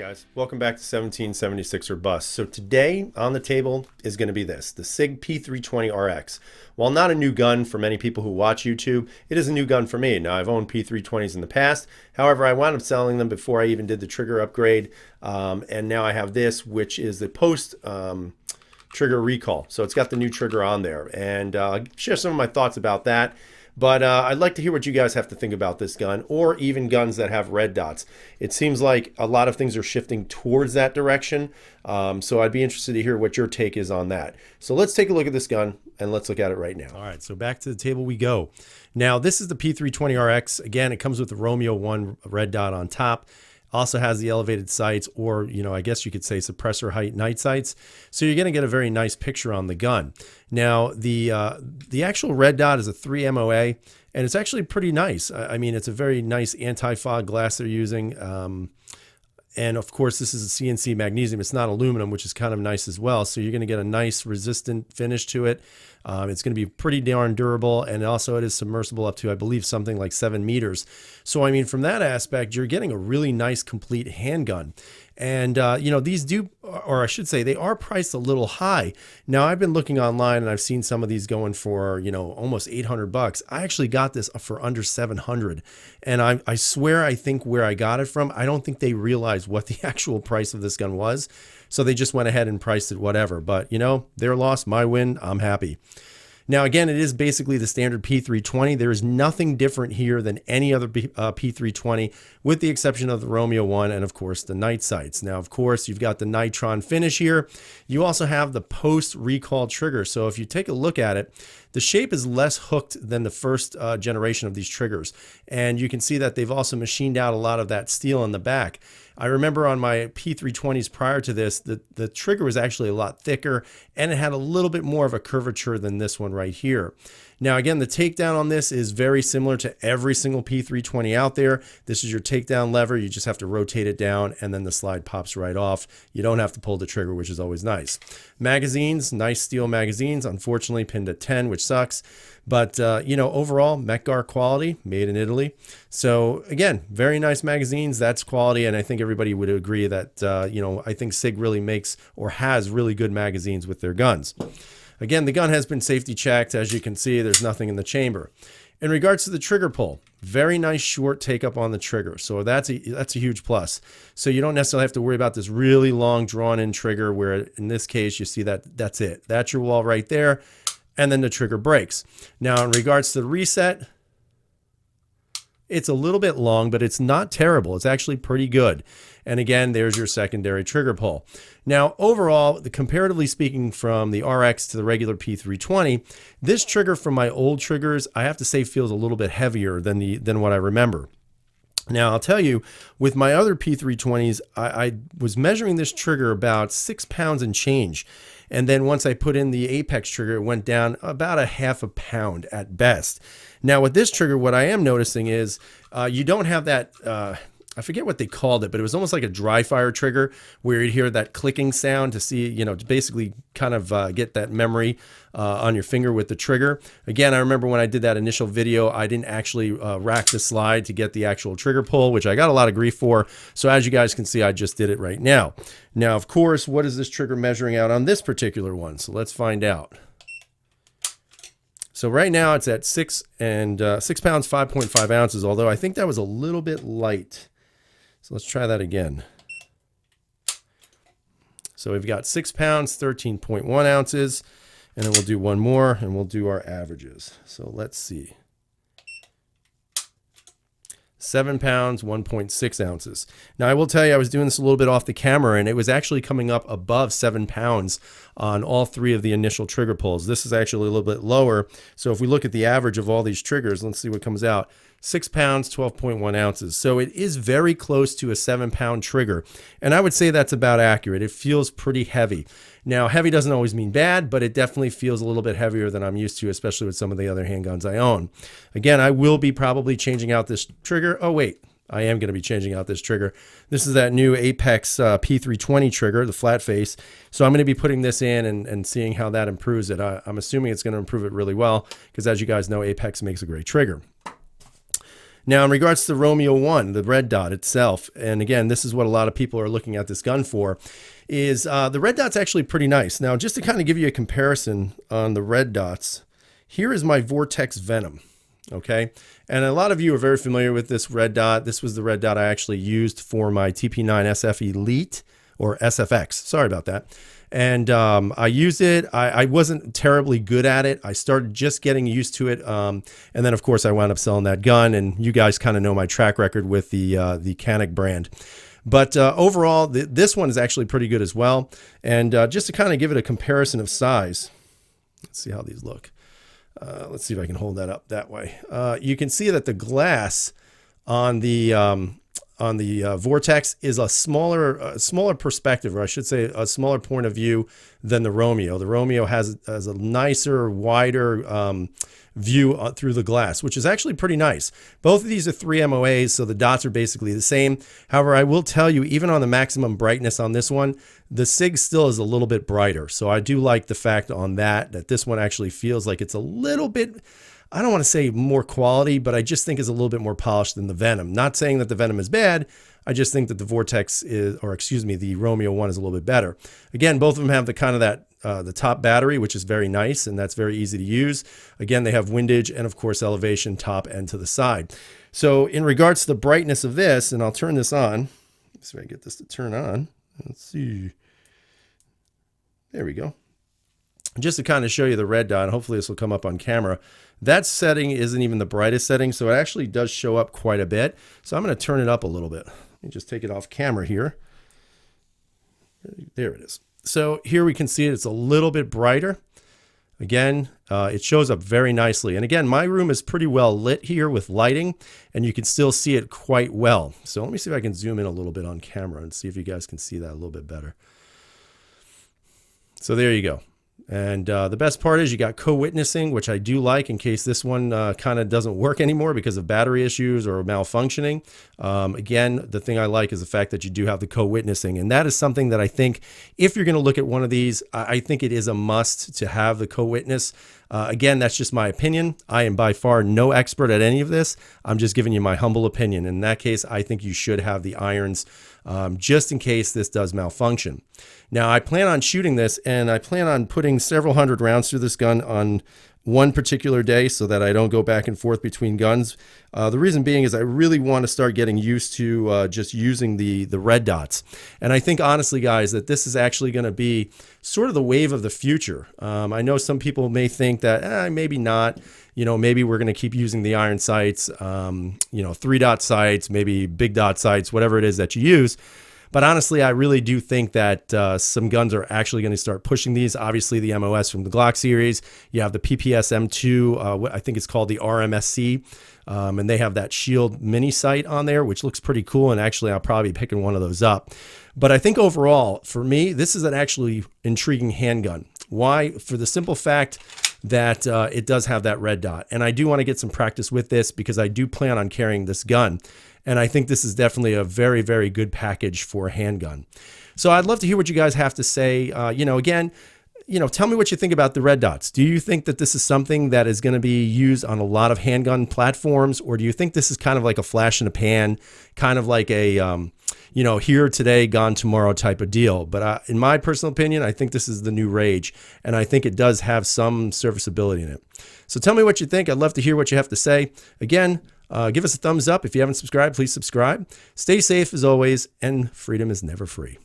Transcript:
guys, welcome back to 1776 or Bust. So today on the table is going to be this, the Sig P320RX. While not a new gun for many people who watch YouTube, it is a new gun for me. Now I've owned P320s in the past, however I wound up selling them before I even did the trigger upgrade, and now I have this, which is the post trigger recall. So it's got the new trigger on there, and I'll share some of my thoughts about that. But I'd like to hear what you guys have to think about this gun, or even guns that have red dots. It seems like a lot of things are shifting towards that direction, so I'd be interested to hear what your take is on that. So let's take a look at this gun, and let's look at it right now. All right, so back to the table we go. Now, this is the P320RX. Again, it comes with the Romeo 1 red dot on top. Also has the elevated sights, or, you know, I guess you could say suppressor height night sights. So you're going to get a very nice picture on the gun. Now, the actual red dot is a 3 MOA, and it's actually pretty nice. I mean, it's a very nice anti-fog glass they're using. And of course, this is a CNC magnesium. It's not aluminum, which is kind of nice as well. So you're going to get a nice resistant finish to it. It's going to be pretty darn durable, and also it is submersible up to, I believe, something like 7 meters. So, I mean, from that aspect, you're getting a really nice, complete handgun. And, you know, these do, or I should say, they are priced a little high. Now, I've been looking online, and I've seen some of these going for, you know, almost 800 bucks. I actually got this for under 700. And I swear, I think where I got it from, I don't think they realized what the actual price of this gun was. So they just went ahead and priced it whatever. But, you know, their loss, my win, I'm happy. Now, again, it is basically the standard P320. There is nothing different here than any other P320, with the exception of the Romeo 1 and, of course, the night sights. Now, of course, you've got the Nitron finish here. You also have the post-recall trigger. So if you take a look at it, the shape is less hooked than the first generation of these triggers. And you can see that they've also machined out a lot of that steel in the back. I remember on my P320s prior to this, the trigger was actually a lot thicker, and it had a little bit more of a curvature than this one right here. Now, again, the takedown on this is very similar to every single P320 out there. This is your takedown lever. You just have to rotate it down, and then the slide pops right off. You don't have to pull the trigger, which is always nice. Magazines, nice steel magazines, unfortunately pinned at 10, which sucks. But, you know, overall, Mecgar quality, made in Italy. So, again, very nice magazines. That's quality, and I think everybody would agree that, you know, I think Sig really makes or has really good magazines with their guns. Again, the gun has been safety checked. As you can see, there's nothing in the chamber. In regards to the trigger pull, very nice short take up on the trigger. So that's a huge plus. So you don't necessarily have to worry about this really long drawn in trigger where in this case you see that that's it. That's your wall right there. And then the trigger breaks. Now in regards to the reset, it's a little bit long, but it's not terrible. It's actually pretty good. And again, there's your secondary trigger pull. Now, overall, comparatively speaking, from the RX to the regular P320, this trigger from my old triggers, I have to say, feels a little bit heavier than what I remember. Now, I'll tell you, with my other P320s, I was measuring this trigger about 6 pounds and change. And then once I put in the Apex trigger, it went down about a half a pound at best. Now, with this trigger, what I am noticing is you don't have that... I forget what they called it, but it was almost like a dry fire trigger where you'd hear that clicking sound to see, you know, to basically kind of get that memory on your finger with the trigger. Again, I remember when I did that initial video, I didn't actually rack the slide to get the actual trigger pull, which I got a lot of grief for. So as you guys can see, I just did it right now. Now, of course, what is this trigger measuring out on this particular one? So let's find out. So right now it's at 6 pounds, 5.5 ounces, although I think that was a little bit light. So let's try that again. So we've got 6 pounds, 13.1 ounces, and then we'll do one more and we'll do our averages. So let's see. 7 pounds, 1.6 ounces. Now I will tell you, I was doing this a little bit off the camera, and it was actually coming up above 7 pounds on all three of the initial trigger pulls. This is actually a little bit lower. So if we look at the average of all these triggers, let's see what comes out. 6 pounds, 12.1 ounces. So it is very close to a 7-pound trigger. And I would say that's about accurate. It feels pretty heavy. Now, heavy doesn't always mean bad, but it definitely feels a little bit heavier than I'm used to, especially with some of the other handguns I own. Again, I will be probably changing out this trigger. Oh, wait. I am going to be changing out this trigger. This is that new Apex P320 trigger, the flat face. So I'm going to be putting this in and seeing how that improves it. I'm assuming it's going to improve it really well because, as you guys know, Apex makes a great trigger. Now, in regards to the Romeo 1, the red dot itself, and again, this is what a lot of people are looking at this gun for, is the red dot's actually pretty nice. Now, just to kind of give you a comparison on the red dots, here is my Vortex Venom, okay? And a lot of you are very familiar with this red dot. This was the red dot I actually used for my TP9 SF Elite, or SFX, sorry about that. And I used it. I wasn't terribly good at it. I started just getting used to it. And then, of course, I wound up selling that gun. And you guys kind of know my track record with the Canik brand. But overall, this one is actually pretty good as well. And just to kind of give it a comparison of size, let's see how these look. Let's see if I can hold that up that way. You can see that the glass on the Vortex is a smaller perspective, or I should say a smaller point of view than the Romeo. The Romeo has a nicer, wider view through the glass, which is actually pretty nice. Both of these are 3 MOAs, so the dots are basically the same. However, I will tell you, even on the maximum brightness on this one, the Sig still is a little bit brighter. So I do like the fact on that this one actually feels like it's a little bit, I don't want to say more quality, but I just think it's a little bit more polished than the Venom. Not saying that the Venom is bad. I just think that the Vortex is, or excuse me, the Romeo 1 is a little bit better. Again, both of them have the kind of the top battery, which is very nice, and that's very easy to use. Again, they have windage and, of course, elevation top and to the side. So in regards to the brightness of this, and I'll turn this on. Let's see if I get this to turn on. Let's see. There we go. Just to kind of show you the red dot, hopefully this will come up on camera. That setting isn't even the brightest setting, so it actually does show up quite a bit. So I'm going to turn it up a little bit. Let me just take it off camera here. There it is. So here we can see it's a little bit brighter. Again, it shows up very nicely. And again, my room is pretty well lit here with lighting, and you can still see it quite well. So let me see if I can zoom in a little bit on camera and see if you guys can see that a little bit better. So there you go. And the best part is you got co-witnessing, which I do like in case this one kind of doesn't work anymore because of battery issues or malfunctioning. Again, the thing I like is the fact that you do have the co-witnessing. And that is something that I think if you're going to look at one of these, I think it is a must to have the co-witness. Again, that's just my opinion. I am by far no expert at any of this. I'm just giving you my humble opinion. In that case, I think you should have the irons just in case this does malfunction. Now, I plan on shooting this, and I plan on putting several hundred rounds through this gun on one particular day so that I don't go back and forth between guns. The reason being is I really want to start getting used to just using the red dots. And I think, honestly, guys, that this is actually going to be sort of the wave of the future. I know some people may think that maybe not. You know, maybe we're going to keep using the iron sights, 3-dot sights, maybe big dot sights, whatever it is that you use. But honestly, I really do think that some guns are actually going to start pushing these. Obviously, the MOS from the Glock series. You have the PPS M2, I think it's called the RMSC, and they have that Shield mini sight on there, which looks pretty cool. And actually, I'll probably be picking one of those up. But I think overall, for me, this is an actually intriguing handgun. Why? For the simple fact that it does have that red dot. And I do want to get some practice with this because I do plan on carrying this gun. And I think this is definitely a very, very good package for a handgun. So I'd love to hear what you guys have to say. Again, tell me what you think about the red dots. Do you think that this is something that is going to be used on a lot of handgun platforms? Or do you think this is kind of like a flash in the pan, kind of like a, here today, gone tomorrow type of deal? But in my personal opinion, I think this is the new rage. And I think it does have some serviceability in it. So tell me what you think. I'd love to hear what you have to say. Again, give us a thumbs up. If you haven't subscribed, please subscribe. Stay safe as always, and freedom is never free.